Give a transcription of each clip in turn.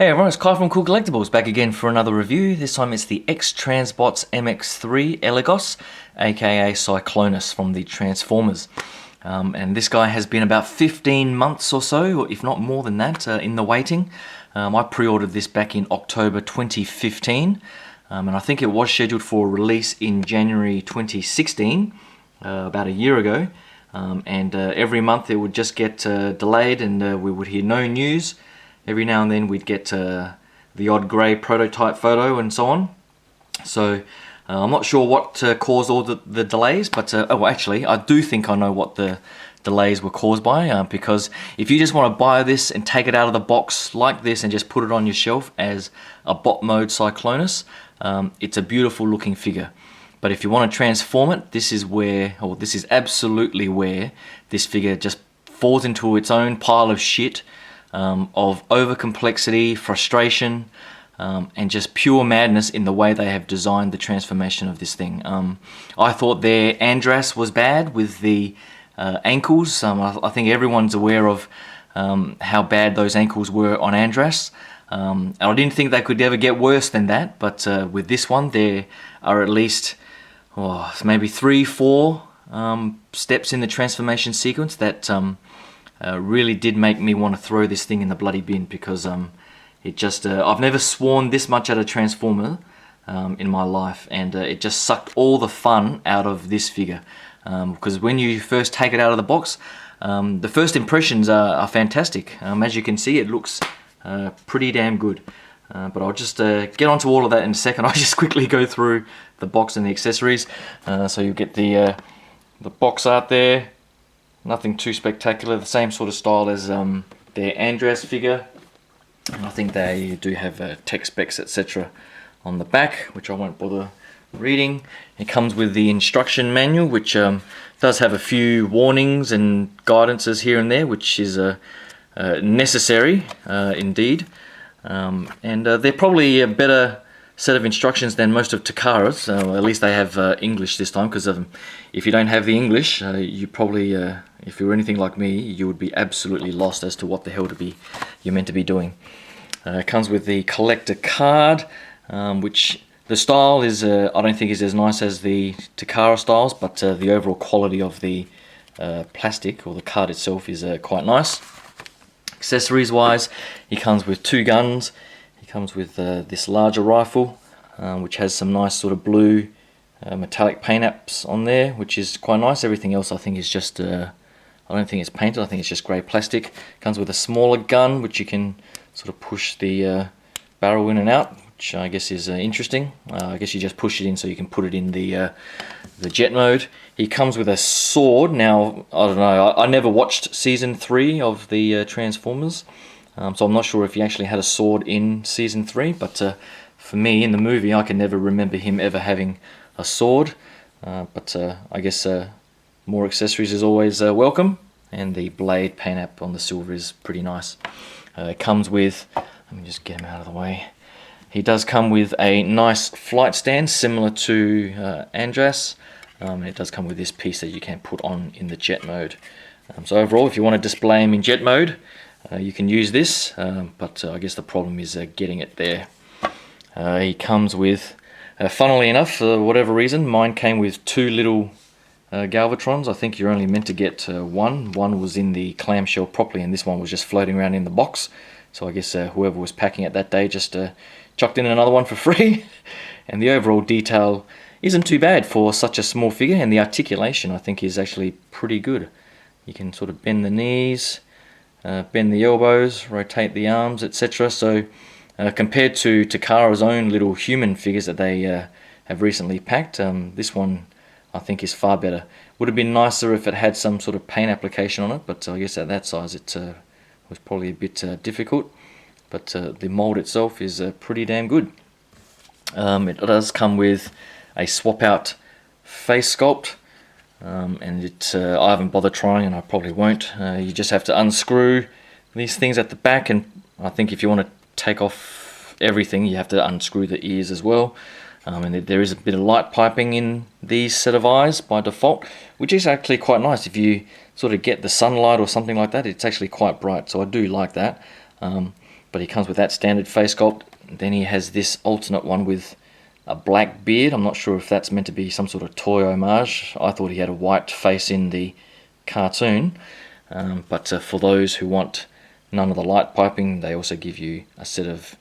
Hey everyone, it's Kai from Kool Collectibles back again for another review. This time it's the X-Transbots MX3 Eligos, aka Cyclonus from the Transformers. And this guy has been about 15 months or so, if not more than that, in the waiting. I pre-ordered this back in October 2015, and I think it was scheduled for release in January 2016, about a year ago. Every month it would just get delayed and we would hear no news. Every now and then we'd get the odd grey prototype photo and so on. So I'm not sure what caused all the delays, but actually I do think I know what the delays were caused by, because if you just want to buy this and take it out of the box like this and just put it on your shelf as a bot mode Cyclonus, it's a beautiful looking figure. But if you want to transform it, this is absolutely where this figure just falls into its own pile of shit. Of over complexity, frustration, and just pure madness in the way they have designed the transformation of this thing. I thought their Andras was bad with the ankles. I think everyone's aware of how bad those ankles were on Andras. And I didn't think they could ever get worse than that, but with this one there are at least maybe 3-4 steps in the transformation sequence that really did make me want to throw this thing in the bloody bin, because I've never sworn this much at a Transformer in my life, and it just sucked all the fun out of this figure. Because when you first take it out of the box, the first impressions are fantastic. As you can see, it looks pretty damn good. But I'll just get onto all of that in a second. I'll just quickly go through the box and the accessories. So you get the box art there. Nothing too spectacular, the same sort of style as their Andras figure. And I think they do have tech specs, etc. on the back, which I won't bother reading. It comes with the instruction manual, which does have a few warnings and guidances here and there, which is necessary indeed. They're probably a better set of instructions than most of Takara's. At least they have English this time, because if you don't have the English, you probably, if you were anything like me, you would be absolutely lost as to what the hell you're meant to be doing. It comes with the collector card, which the style is, I don't think is as nice as the Takara styles, but the overall quality of the plastic or the card itself is quite nice. Accessories wise, he comes with 2 guns. He comes with this larger rifle, which has some nice sort of blue metallic paint apps on there, which is quite nice. Everything else I think is just, I don't think it's painted, I think it's just grey plastic. Comes with a smaller gun, which you can sort of push the barrel in and out, which I guess is interesting. I guess you just push it in so you can put it in the jet mode. He comes with a sword. Now, I don't know, I never watched season 3 of the Transformers, so I'm not sure if he actually had a sword in season 3, but for me in the movie I can never remember him ever having a sword. But I guess more accessories is always welcome, and the blade paint app on the silver is pretty nice. It comes with, let me just get him out of the way. He does come with a nice flight stand similar to Andras, and it does come with this piece that you can put on in the jet mode. So overall, if you want to display him in jet mode, you can use this, but I guess the problem is getting it there. He comes with, funnily enough, for whatever reason, mine came with 2 little Galvatrons. I think you're only meant to get one. One was in the clamshell properly, and this one was just floating around in the box. So I guess whoever was packing it that day just chucked in another one for free. And the overall detail isn't too bad for such a small figure, and the articulation I think is actually pretty good. You can sort of bend the knees, bend the elbows, rotate the arms, etc. So compared to Takara's own little human figures that they have recently packed, this one I think is far better. Would have been nicer if it had some sort of paint application on it, but I guess at that size it was probably a bit difficult. But the mold itself is pretty damn good. It does come with a swap out face sculpt, and I haven't bothered trying, and I probably won't. You just have to unscrew these things at the back, and I think if you want to take off everything, you have to unscrew the ears as well. And there is a bit of light piping in these set of eyes by default, which is actually quite nice. If you sort of get the sunlight or something like that, it's actually quite bright, so I do like that. but he comes with that standard face sculpt. Then he has this alternate one with a black beard. I'm not sure if that's meant to be some sort of toy homage. I thought he had a white face in the cartoon, but for those who want none of the light piping, they also give you a set of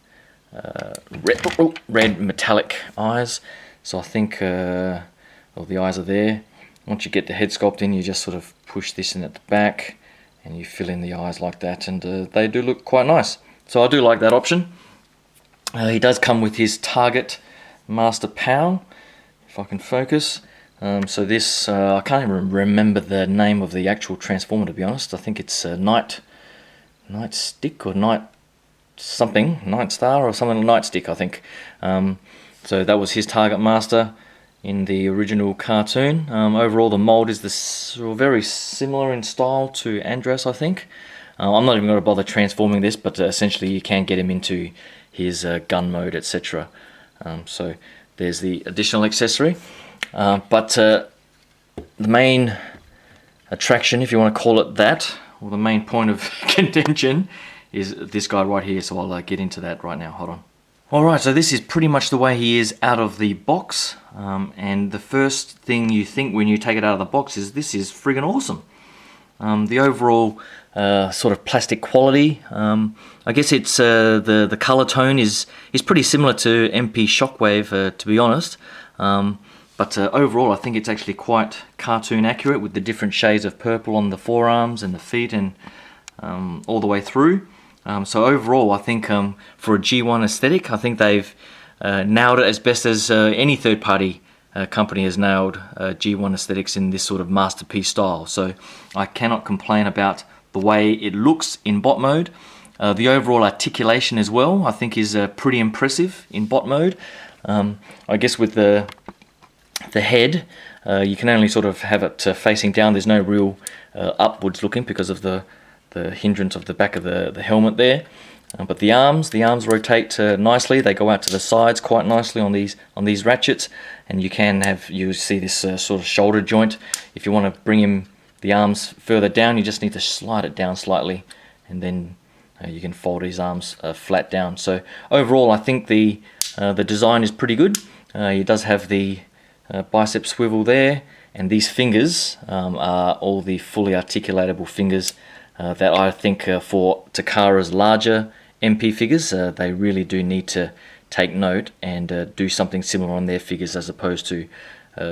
red metallic eyes. So I think the eyes are there. Once you get the head sculpt in, you just sort of push this in at the back and you fill in the eyes like that, and they do look quite nice. So I do like that option. He does come with his target master POW, if I can focus. So this, I can't even remember the name of the actual transformer, to be honest. I think it's Night Stick or Night something, Night Star or something, Night Stick, I think. So that was his target master in the original cartoon. Overall, the mold is very similar in style to Andras, I think. I'm not even going to bother transforming this, but essentially you can get him into his gun mode, etc. So there's the additional accessory. But the main attraction, if you want to call it that, or the main point of contention, is this guy right here. So I'll get into that right now. Hold on. Alright, so this is pretty much the way he is out of the box, and the first thing you think when you take it out of the box is this is friggin' awesome. The overall sort of plastic quality, I guess it's the color tone is pretty similar to MP Shockwave, to be honest, but overall I think it's actually quite cartoon accurate with the different shades of purple on the forearms and the feet and all the way through. So overall, I think for a G1 aesthetic, I think they've nailed it as best as any third-party company has nailed G1 aesthetics in this sort of masterpiece style. So I cannot complain about the way it looks in bot mode. The overall articulation as well, I think, is pretty impressive in bot mode. I guess with the head, you can only sort of have it facing down. There's no real upwards looking because of the hindrance of the back of the helmet there, but the arms rotate nicely. They go out to the sides quite nicely on these ratchets, and you see this sort of shoulder joint. If you want to bring the arms further down, you just need to slide it down slightly, and then you can fold his arms flat down. So overall, I think the design is pretty good. He does have the bicep swivel there, and these fingers are all the fully articulatable fingers. That I think for Takara's larger MP figures, they really do need to take note and do something similar on their figures, as opposed to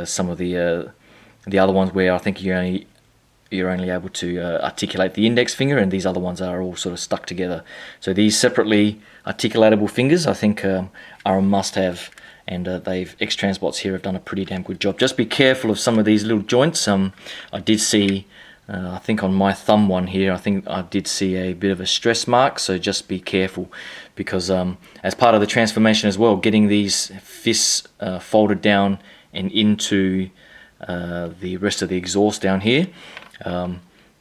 some of the other ones where I think you're only able to articulate the index finger, and these other ones are all sort of stuck together. So these separately articulatable fingers, I think, are a must-have, and X-Transbots here have done a pretty damn good job. Just be careful of some of these little joints. I did see. I think on my thumb one here, I think I did see a bit of a stress mark, so just be careful, because as part of the transformation as well, getting these fists folded down and into the rest of the exhaust down here,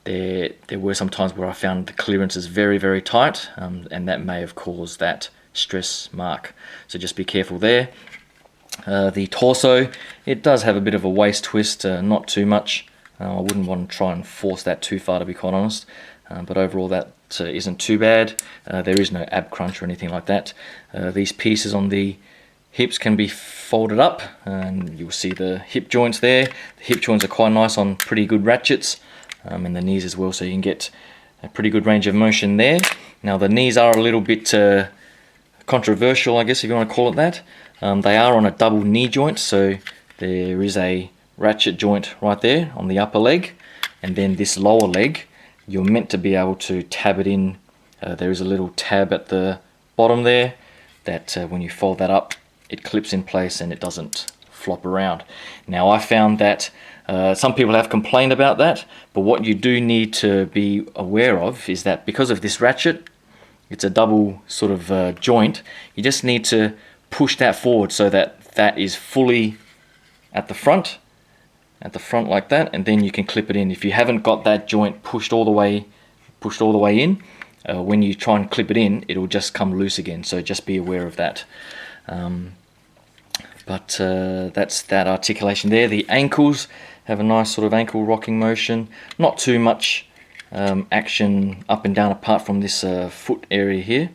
there were some times where I found the clearance is very, very tight, and that may have caused that stress mark, so just be careful there. The torso, it does have a bit of a waist twist, not too much. I wouldn't want to try and force that too far, to be quite honest, but overall that isn't too bad. There is no ab crunch or anything like that. These pieces on the hips can be folded up, and you'll see the hip joints there. The hip joints are quite nice on pretty good ratchets, and the knees as well, so you can get a pretty good range of motion there. Now the knees are a little bit controversial, I guess, if you want to call it that. They are on a double knee joint, so there is a ratchet joint right there on the upper leg, and then this lower leg, you're meant to be able to tab it in. There is a little tab at the bottom there that when you fold that up, it clips in place and it doesn't flop around. Now I found that some people have complained about that, but what you do need to be aware of is that because of this ratchet, it's a double sort of joint, you just need to push that forward so that that is fully at the front like that, and then you can clip it in. If you haven't got that joint pushed all the way in, when you try and clip it in, it'll just come loose again, so just be aware of that. But that's that articulation there. The ankles have a nice sort of ankle rocking motion, not too much action up and down apart from this foot area here.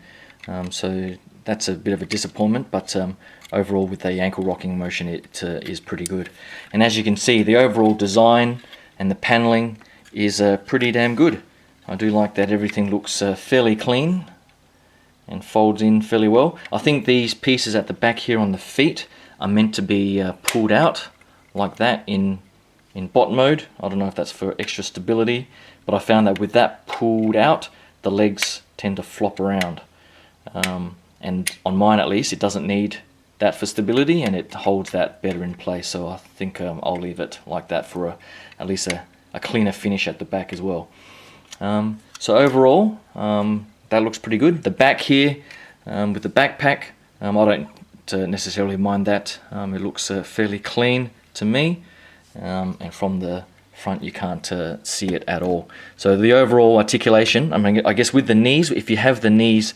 So that's a bit of a disappointment, but overall with the ankle rocking motion it is pretty good. And as you can see, the overall design and the paneling is pretty damn good. I do like that everything looks fairly clean and folds in fairly well. I think these pieces at the back here on the feet are meant to be pulled out like that in bot mode. I don't know if that's for extra stability, but I found that with that pulled out, the legs tend to flop around. And on mine at least, it doesn't need that for stability, and it holds that better in place. So I think I'll leave it like that for at least a cleaner finish at the back as well. So overall, that looks pretty good. The back here with the backpack, I don't necessarily mind that. It looks fairly clean to me, and from the front you can't see it at all. So the overall articulation, I mean, I guess with the knees, if you have the knees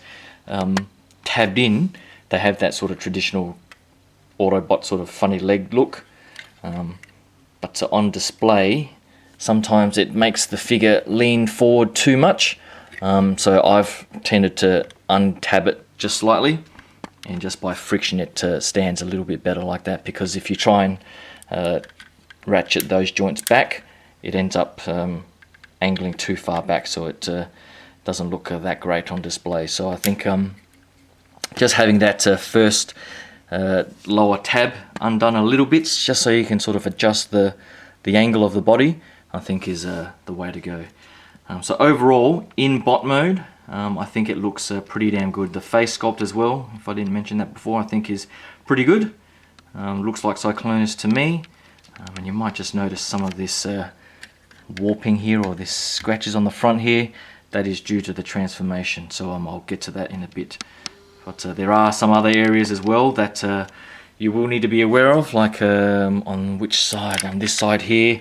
tabbed in, they have that sort of traditional Autobot sort of funny leg look, but on display sometimes it makes the figure lean forward too much, so I've tended to untab it just slightly, and just by friction it stands a little bit better like that, because if you try and ratchet those joints back, it ends up angling too far back, so it doesn't look that great on display. So I think just having that first lower tab undone a little bit, just so you can sort of adjust the angle of the body, I think is the way to go. So overall, in bot mode, I think it looks pretty damn good. The face sculpt as well, if I didn't mention that before, I think is pretty good. Looks like Cyclonus to me, and you might just notice some of this warping here, or this scratches on the front here. That is due to the transformation, so I'll get to that in a bit. But there are some other areas as well that you will need to be aware of, like on which side? On this side here,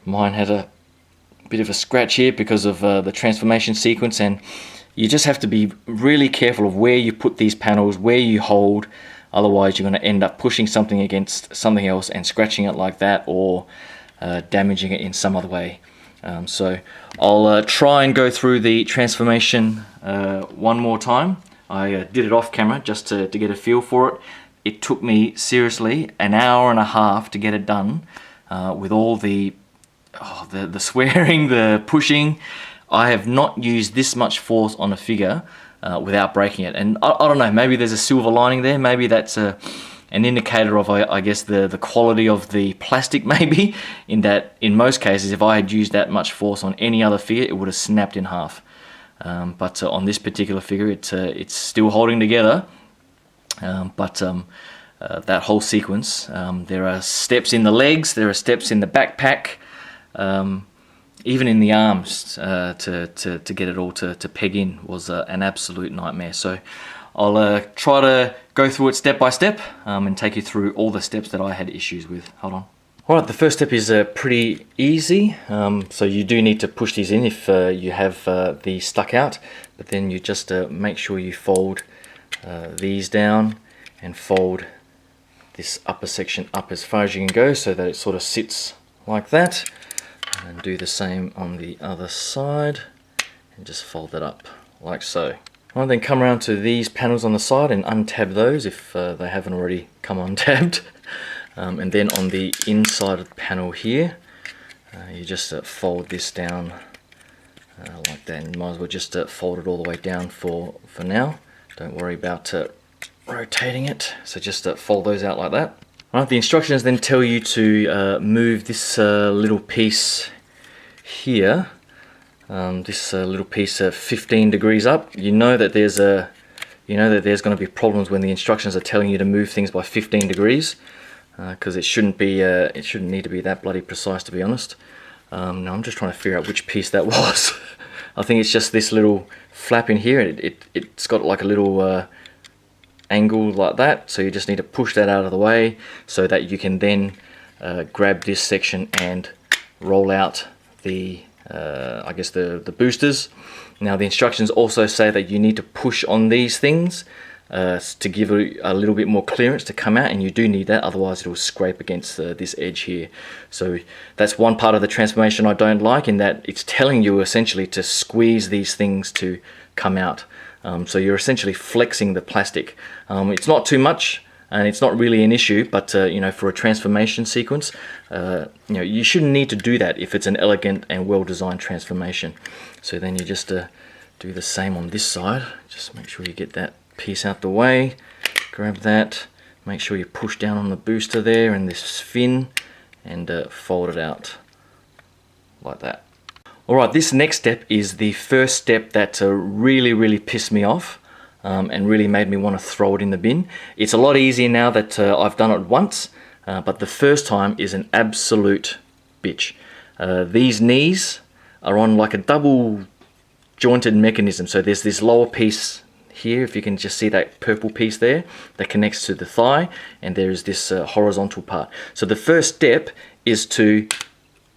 mine had a bit of a scratch here because of the transformation sequence, and you just have to be really careful of where you put these panels, where you hold, otherwise you're going to end up pushing something against something else and scratching it like that, or damaging it in some other way. So I'll try and go through the transformation one more time. I did it off camera just to get a feel for it. It took me seriously an hour and a half to get it done, with all the swearing, the pushing. I have not used this much force on a figure without breaking it, and I don't know, maybe there's a silver lining there. Maybe that's an indicator of, I guess, the quality of the plastic, maybe, in that in most cases if I had used that much force on any other figure, it would have snapped in half. But on this particular figure, it's still holding together. But that whole sequence, there are steps in the legs, there are steps in the backpack, even in the arms, to get it all to peg in was an absolute nightmare. So I'll try to go through it step by step, and take you through all the steps that I had issues with. Hold on. Alright, the first step is pretty easy. So you do need to push these in if you have these stuck out, but then you just make sure you fold these down and fold this upper section up as far as you can go, so that it sort of sits like that, and do the same on the other side and just fold that up like so. I'll then come around to these panels on the side and untab those if they haven't already come untabbed. And then on the inside of the panel here, you just fold this down like that, and you might as well just fold it all the way down for now. Don't worry about rotating it, so just fold those out like that. Alright, the instructions then tell you to move this little piece here, this little piece 15 degrees up. You know that there's going to be problems when the instructions are telling you to move things by 15 degrees. Because it shouldn't need to be that bloody precise, to be honest. Now I'm just trying to figure out which piece that was. I think it's just this little flap in here. It's got like a little angle like that, so you just need to push that out of the way so that you can then grab this section and roll out the I guess the boosters. Now the instructions also say that you need to push on these things to give a little bit more clearance to come out, and you do need that, otherwise it will scrape against this edge here. So that's one part of the transformation I don't like, in that it's telling you essentially to squeeze these things to come out. So you're essentially flexing the plastic. It's not too much, and it's not really an issue, but you know, for a transformation sequence, you know, you shouldn't need to do that if it's an elegant and well-designed transformation. So then you just do the same on this side. Just make sure you get that piece out the way, grab that, make sure you push down on the booster there and this fin, and fold it out like that. Alright, this next step is the first step that really pissed me off. And really made me want to throw it in the bin. It's a lot easier now that I've done it once, but the first time is an absolute bitch. These knees are on like a double jointed mechanism. So there's this lower piece here, if you can just see that purple piece there, that connects to the thigh, and there's this horizontal part. So the first step is to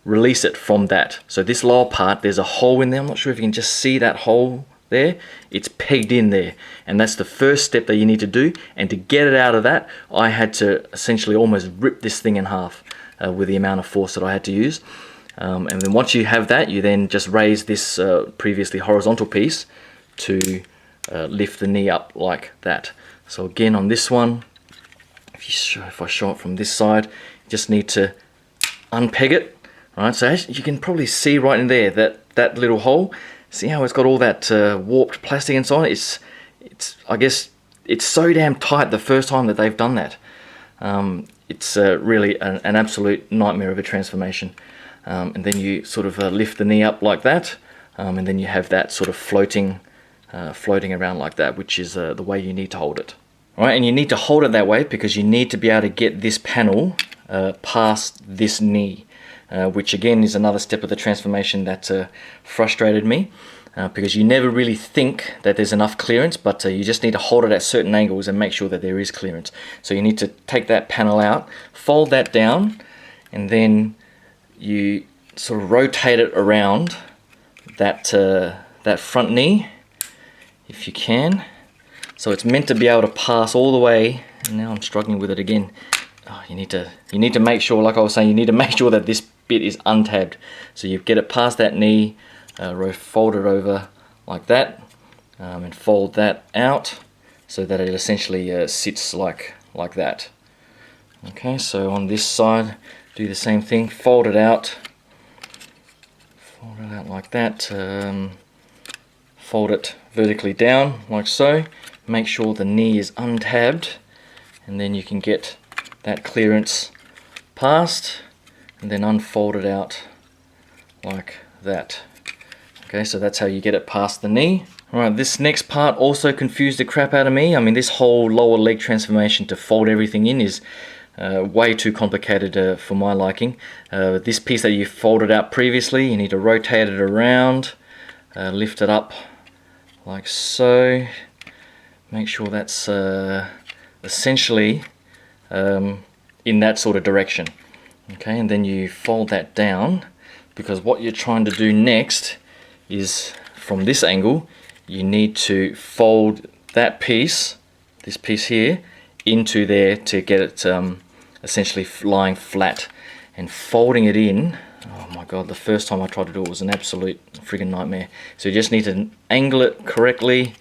release it from that. So this lower part, there's a hole in there. I'm not sure if you can just see that hole there. It's pegged in there, and that's the first step that you need to do. And to get it out of that, I had to essentially almost rip this thing in half with the amount of force that I had to use. And then once you have that, you then just raise this previously horizontal piece to lift the knee up like that. So again, on this one, if I show it from this side, you just need to unpeg it. Right, so as you can probably see right in there, that little hole. See how it's got all that warped plastic and so on? I guess it's so damn tight the first time that they've done that. It's really an absolute nightmare of a transformation. And then you sort of lift the knee up like that, and then you have that sort of floating around like that, which is the way you need to hold it. All right, and you need to hold it that way because you need to be able to get this panel past this knee. Which again is another step of the transformation that frustrated me, because you never really think that there's enough clearance, but you just need to hold it at certain angles and make sure that there is clearance. So you need to take that panel out, fold that down, and then you sort of rotate it around that front knee, if you can. So it's meant to be able to pass all the way, and now I'm struggling with it again. Oh, you need to make sure, like I was saying, you need to make sure that this bit is untabbed. So you get it past that knee, fold it over like that, and fold that out so that it essentially sits like that. Okay, so on this side, do the same thing, fold it out like that, fold it vertically down like so, make sure the knee is untabbed, and then you can get that clearance past, and then unfold it out like that. Okay, so that's how you get it past the knee. Alright, this next part also confused the crap out of me. I mean, this whole lower leg transformation to fold everything in is way too complicated for my liking. This piece that you folded out previously, you need to rotate it around, lift it up like so. Make sure that's essentially in that sort of direction. Okay, and then you fold that down, because what you're trying to do next is, from this angle, you need to fold that piece, this piece here, into there to get it essentially lying flat. And folding it in, oh my god, the first time I tried to do it was an absolute friggin' nightmare. So you just need to angle it correctly,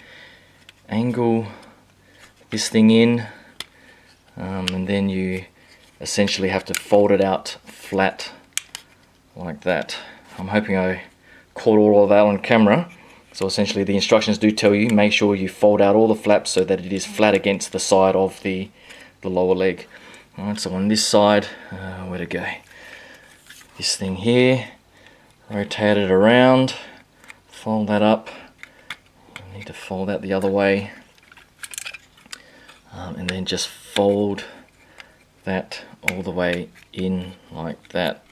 angle this thing in, and then you essentially have to fold it out flat like that. I'm hoping I caught all of that on camera. So essentially the instructions do tell you, make sure you fold out all the flaps so that it is flat against the side of the lower leg. Alright, so on this side, where to go? This thing here, rotate it around, fold that up. I need to fold that the other way. And then just fold that all the way in like that,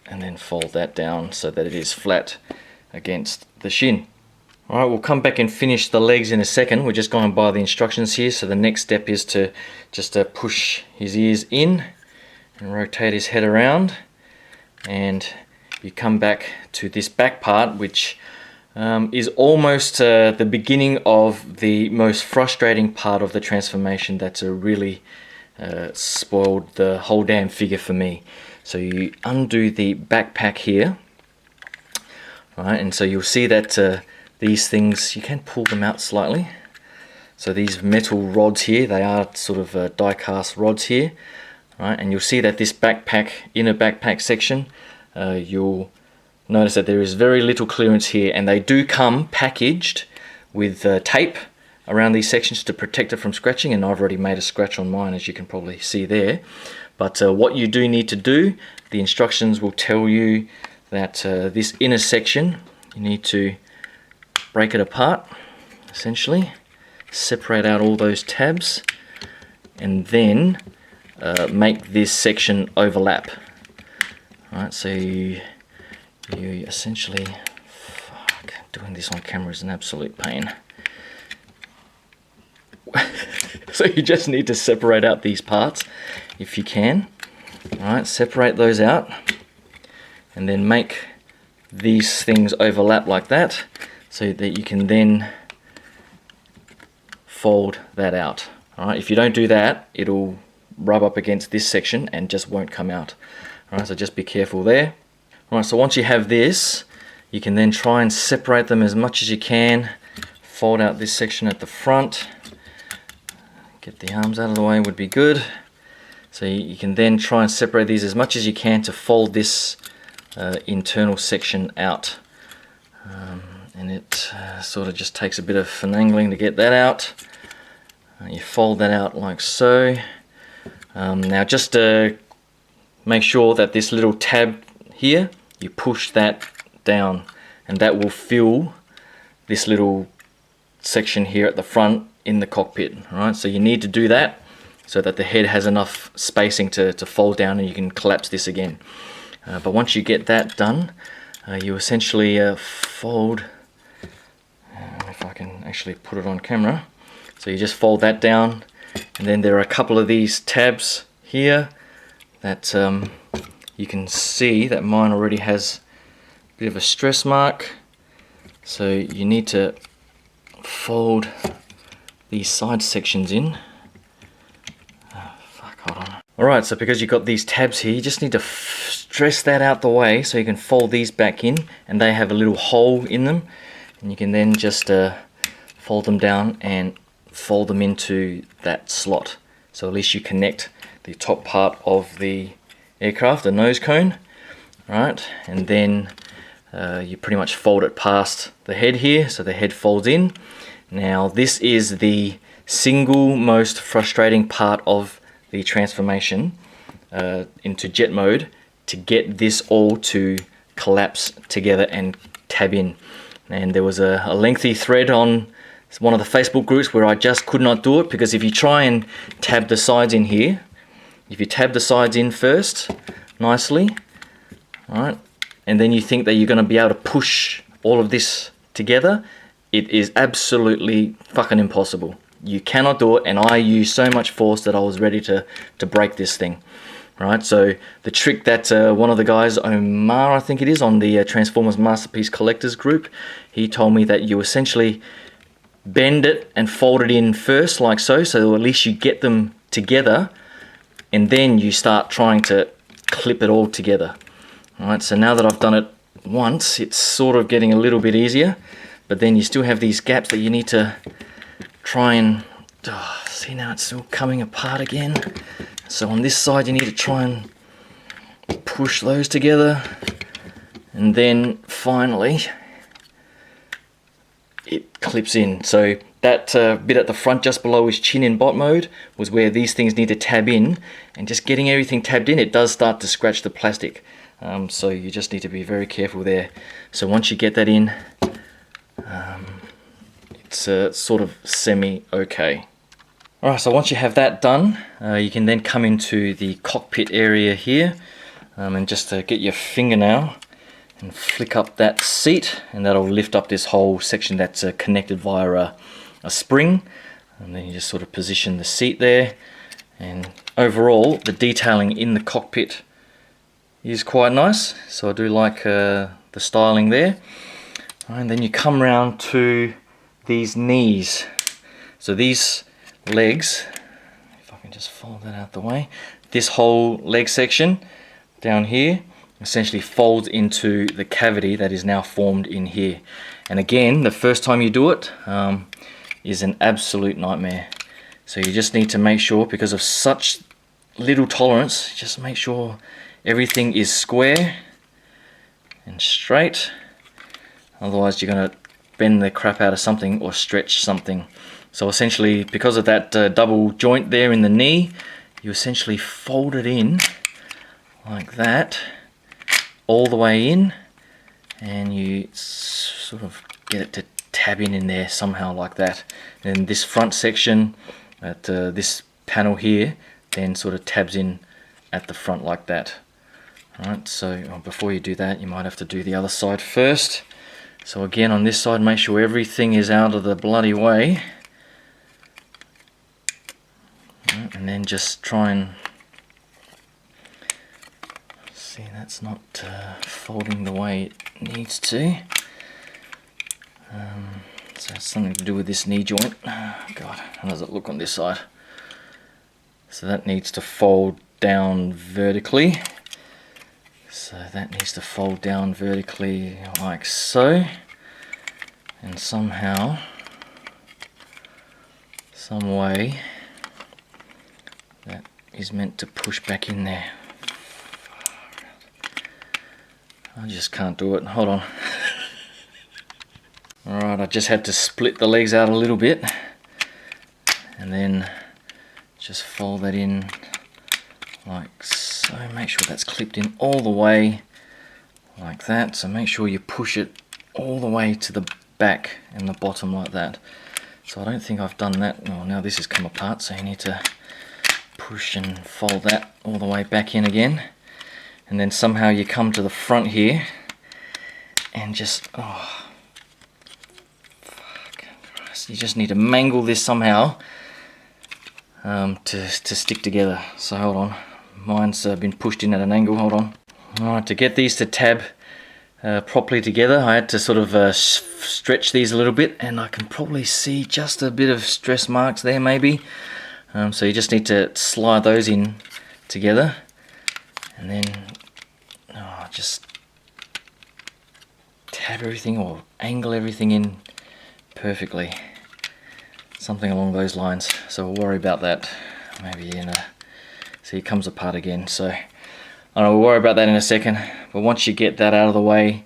and then fold that down so that it is flat against the shin. Alright, we'll come back and finish the legs in a second. We're just going by the instructions here. So the next step is to just push his ears in and rotate his head around, and you come back to this back part, which is almost the beginning of the most frustrating part of the transformation that's really spoiled the whole damn figure for me. So you undo the backpack here, right, and so you'll see that these things, you can pull them out slightly. So these metal rods here, they are sort of die-cast rods here, right? And you'll see that this backpack, inner backpack section, you'll notice that there is very little clearance here, and they do come packaged with tape around these sections to protect it from scratching, and I've already made a scratch on mine, as you can probably see there. But what you do need to do, the instructions will tell you that this inner section, you need to break it apart, essentially, separate out all those tabs, and then make this section overlap. Right, so you essentially, doing this on camera is an absolute pain. So you just need to separate out these parts if you can. Alright, separate those out and then make these things overlap like that, so that you can then fold that out. Alright, if you don't do that, it'll rub up against this section and just won't come out. Alright, so just be careful there. Alright, so once you have this, you can then try and separate them as much as you can. Fold out this section at the front. Get the arms out of the way would be good. So you can then try and separate these as much as you can to fold this internal section out. And it sort of just takes a bit of finagling to get that out. You fold that out like so. Now just make sure that this little tab here, you push that down, and that will fill this little section here at the front in the cockpit. Alright, so you need to do that so that the head has enough spacing to fold down and you can collapse this again. But once you get that done, you essentially fold, if I can actually put it on camera, so you just fold that down, and then there are a couple of these tabs here that you can see that mine already has a bit of a stress mark, so you need to fold these side sections in. Hold on. Alright, so because you've got these tabs here, you just need to stress that out the way so you can fold these back in, and they have a little hole in them, and you can then just fold them down and fold them into that slot. So at least you connect the top part of the aircraft, the nose cone, right? And then you pretty much fold it past the head here, so the head folds in. Now this is the single most frustrating part of the transformation into jet mode, to get this all to collapse together and tab in. And there was a lengthy thread on one of the Facebook groups where I just could not do it, because if you try and tab the sides in here, if you tab the sides in first nicely, right, and then you think that you're going to be able to push all of this together, it is absolutely fucking impossible. You cannot do it, and I used so much force that I was ready to break this thing. Right, so the trick that one of the guys, Omar I think it is, on the Transformers Masterpiece Collectors group, he told me that you essentially bend it and fold it in first like so, so at least you get them together, and then you start trying to clip it all together. Alright, so now that I've done it once, it's sort of getting a little bit easier, but then you still have these gaps that you need to try and... see, now it's still coming apart again. So on this side you need to try and push those together, and then finally it clips in. So that bit at the front just below his chin in bot mode was where these things need to tab in, and just getting everything tabbed in, it does start to scratch the plastic. So you just need to be very careful there. So once you get that in, it's sort of semi-okay. Alright, so once you have that done, you can then come into the cockpit area here, and just get your fingernail and flick up that seat, and that'll lift up this whole section that's connected via a spring, and then you just sort of position the seat there. And overall, the detailing in the cockpit is quite nice, so I do like the styling there. And then you come round to these knees. So these legs, if I can just fold that out the way, this whole leg section down here essentially folds into the cavity that is now formed in here. And again, the first time you do it, is an absolute nightmare. So you just need to make sure, because of such little tolerance, just make sure everything is square and straight. Otherwise you're going to bend the crap out of something or stretch something. So essentially, because of that double joint there in the knee, you essentially fold it in like that all the way in, and you sort of get it to tab in there somehow like that. And this front section at this panel here then sort of tabs in at the front like that. Alright, so before you do that, you might have to do the other side first. So again, on this side, make sure everything is out of the bloody way. And then just try and see that's not folding the way it needs to. So it's something to do with this knee joint. God, how does it look on this side? So that needs to fold down vertically. So that needs to fold down vertically like so. And somehow, some way, that is meant to push back in there. I just can't do it. Hold on. Alright, I just had to split the legs out a little bit and then just fold that in like so. Make sure that's clipped in all the way like that. So make sure you push it all the way to the back and the bottom like that. So I don't think I've done that. Well, now this has come apart, so you need to push and fold that all the way back in again. And then somehow you come to the front here and just, oh, fuck Christ, you just need to mangle this somehow to stick together. So hold on, mine's been pushed in at an angle, hold on. Alright, to get these to tab properly together, I had to sort of stretch these a little bit, and I can probably see just a bit of stress marks there maybe. So you just need to slide those in together, and then just tab everything or angle everything in perfectly. Something along those lines. So we'll worry about that maybe in a... See, it comes apart again. So I know we'll worry about that in a second. But once you get that out of the way,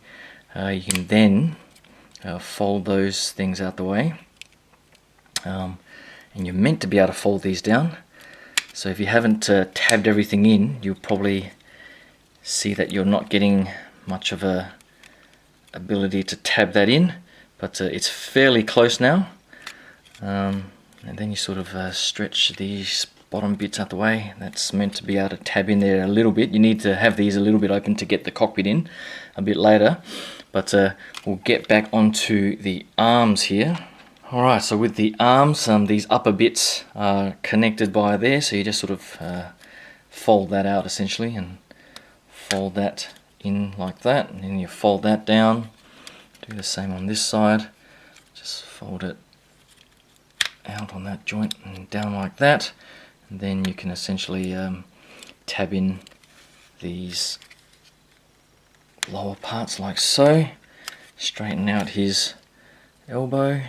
you can then fold those things out the way. And you're meant to be able to fold these down. So if you haven't tabbed everything in, you'll probably see that you're not getting much of a ability to tab that in, but it's fairly close now. And then you sort of stretch these bottom bits out the way. That's meant to be able to tab in there a little bit. You need to have these a little bit open to get the cockpit in a bit later, but we'll get back onto the arms here. Alright, so with the arms, these upper bits are connected by there, so you just sort of fold that out essentially and fold that in like that, and then you fold that down. Do the same on this side, just fold it out on that joint and down like that, and then you can essentially tab in these lower parts like so. Straighten out his elbow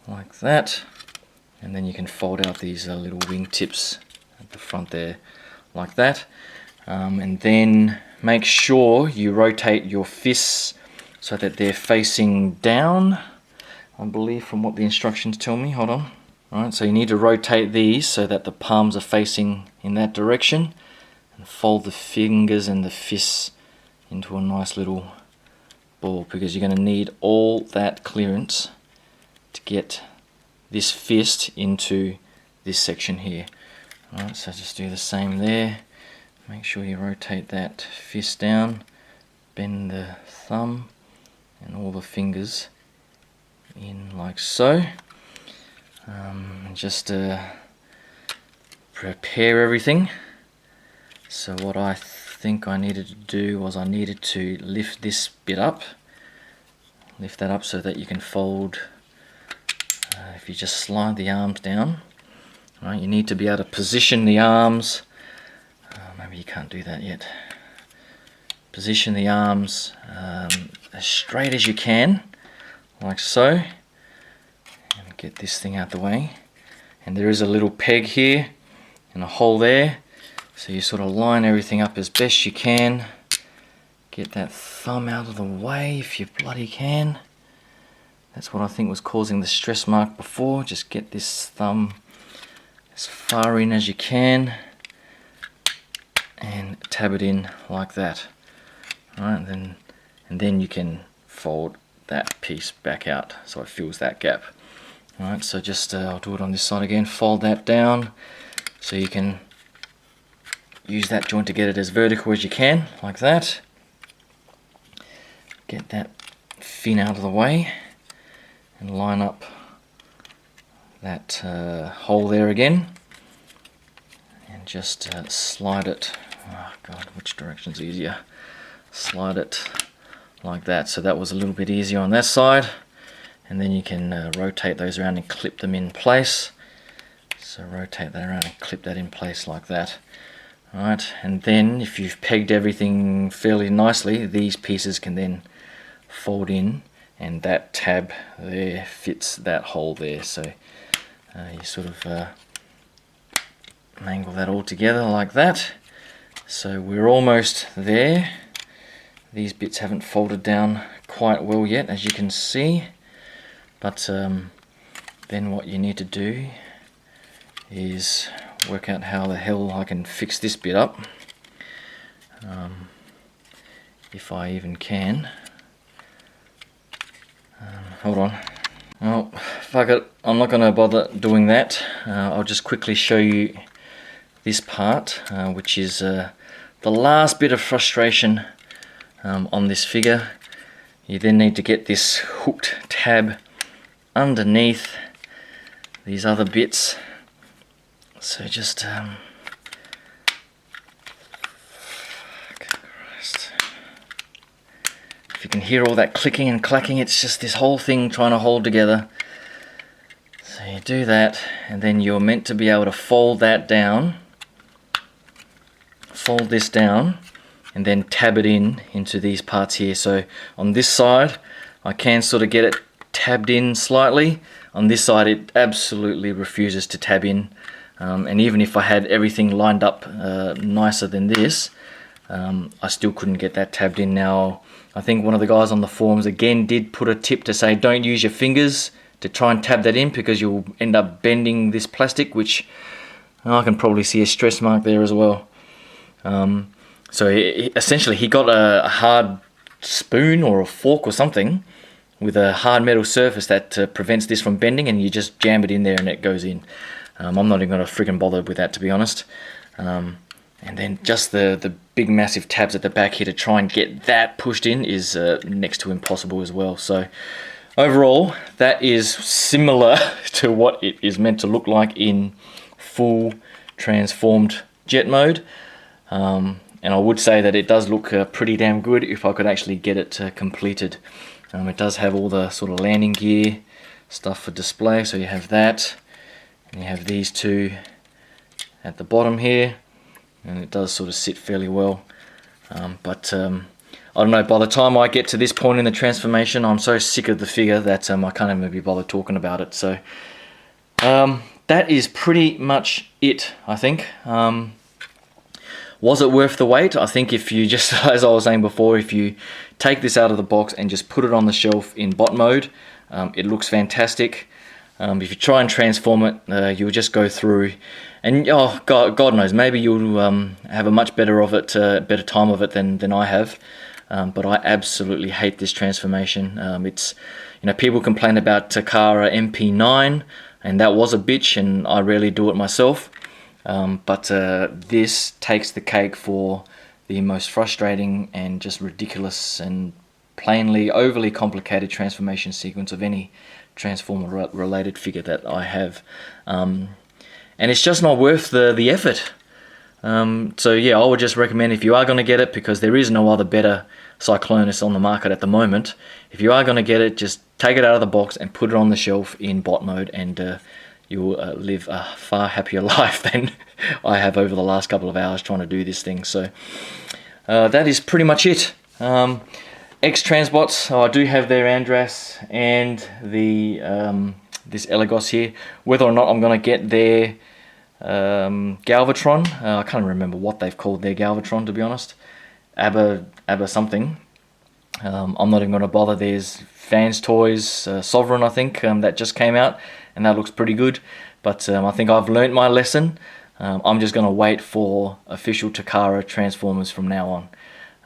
like that, and then you can fold out these little wing tips at the front there like that. And then make sure you rotate your fists so that they're facing down, I believe, from what the instructions tell me. Hold on. Alright, so you need to rotate these so that the palms are facing in that direction, and fold the fingers and the fists into a nice little ball, because you're going to need all that clearance to get this fist into this section here. Alright, so just do the same there. Make sure you rotate that fist down, bend the thumb and all the fingers in like so. And just prepare everything. So what I think I needed to do was I needed to lift this bit up. Lift that up so that you can fold. If you just slide the arms down, right, you need to be able to position the arms. Maybe you can't do that yet. Position the arms as straight as you can, like so. And get this thing out the way. And there is a little peg here and a hole there. So you sort of line everything up as best you can. Get that thumb out of the way if you bloody can. That's what I think was causing the stress mark before. Just get this thumb as far in as you can and tab it in like that. Alright, and then you can fold that piece back out so it fills that gap. Alright, so just I'll do it on this side again. Fold that down so you can use that joint to get it as vertical as you can, like that. Get that fin out of the way and line up that hole there again, and just slide it. Oh god, which direction's easier? Slide it like that. So that was a little bit easier on that side, and then you can rotate those around and clip them in place. So rotate that around and clip that in place like that. Alright, and then if you've pegged everything fairly nicely, these pieces can then fold in, and that tab there fits that hole there. So you sort of mangle that all together like that. So we're almost there. These bits haven't folded down quite well yet, as you can see, but then what you need to do is work out how the hell I can fix this bit up, if I even can. Hold on. Oh, fuck it, I'm not going to bother doing that. I'll just quickly show you this part, which is the last bit of frustration on this figure. You then need to get this hooked tab underneath these other bits. So just Christ. If you can hear all that clicking and clacking, it's just this whole thing trying to hold together. So you do that, and then you're meant to be able to fold that down, fold this down, and then tab it into these parts here. So on this side I can sort of get it tabbed in slightly. On this side it absolutely refuses to tab in, and even if I had everything lined up nicer than this, I still couldn't get that tabbed in. Now I think one of the guys on the forums again did put a tip to say don't use your fingers to try and tab that in, because you'll end up bending this plastic, which I can probably see a stress mark there as well. So essentially he got a hard spoon or a fork or something with a hard metal surface that prevents this from bending, and you just jam it in there and it goes in. I'm not even going to friggin' bother with that, to be honest. And then just the big massive tabs at the back here to try and get that pushed in is next to impossible as well. So overall, that is similar to what it is meant to look like in full transformed jet mode. And I would say that it does look pretty damn good if I could actually get it completed. It does have all the sort of landing gear stuff for display, so you have that, and you have these two at the bottom here, and it does sort of sit fairly well. But I don't know, by the time I get to this point in the transformation, I'm so sick of the figure that I can't even be bothered talking about it. So that is pretty much it, I think. Was it worth the wait? I think if you just, as I was saying before, if you take this out of the box and just put it on the shelf in bot mode, it looks fantastic. If you try and transform it, you'll just go through, and oh God knows, maybe you'll have a much better time of it than I have. But I absolutely hate this transformation. It's, you know, people complain about Takara MP9, and that was a bitch, and I rarely do it myself. But this takes the cake for the most frustrating and just ridiculous and plainly overly complicated transformation sequence of any Transformer related figure that I have. And it's just not worth the effort. So yeah, I would just recommend, if you are going to get it, because there is no other better Cyclonus on the market at the moment, if you are going to get it, just take it out of the box and put it on the shelf in bot mode, and you'll live a far happier life than I have over the last couple of hours trying to do this thing. So that is pretty much it. X-Transbots, I do have their Andras and the this Eligos here. Whether or not I'm going to get their Galvatron, I can't remember what they've called their Galvatron, to be honest. ABBA something. I'm not even going to bother. There's Fans Toys Sovereign, I think, that just came out, and that looks pretty good. But I think I've learnt my lesson. I'm just going to wait for official Takara Transformers from now on,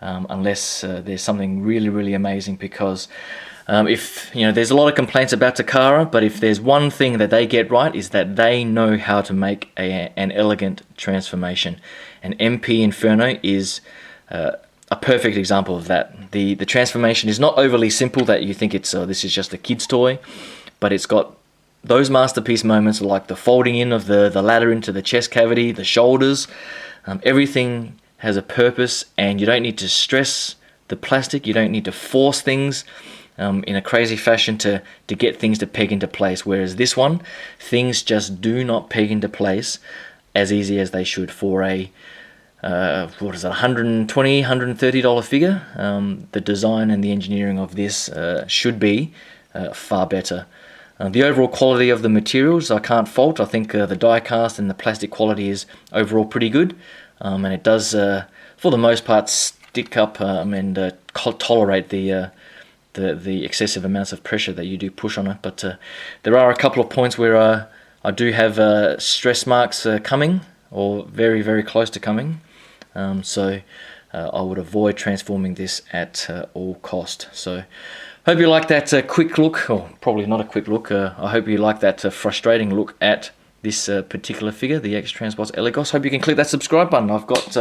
unless there's something really amazing. Because if there's a lot of complaints about Takara, but if there's one thing that they get right, is that they know how to make an elegant transformation. And MP Inferno is a perfect example of that. The transformation is not overly simple that you think it's this is just a kid's toy, but it's got those masterpiece moments like the folding in of the ladder into the chest cavity, the shoulders. Everything has a purpose, and you don't need to stress the plastic. You don't need to force things in a crazy fashion to get things to peg into place. Whereas this one, things just do not peg into place as easy as they should for a what is it, $120, $130 figure. The design and the engineering of this should be far better. The overall quality of the materials I can't fault. I think the die cast and the plastic quality is overall pretty good, and it does for the most part stick up and tolerate the excessive amounts of pressure that you do push on it. But there are a couple of points where I do have stress marks coming, or very close to coming. So I would avoid transforming this at all cost. So hope you like that quick look, or probably not a quick look. I hope you like that frustrating look at this particular figure, the X-Transbots Eligos. Hope you can click that subscribe button. I've got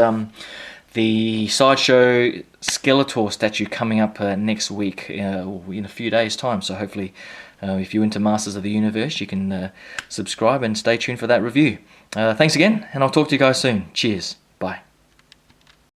the Sideshow Skeletor statue coming up next week, in a few days' time. So hopefully, if you're into Masters of the Universe, you can subscribe and stay tuned for that review. Thanks again, and I'll talk to you guys soon. Cheers.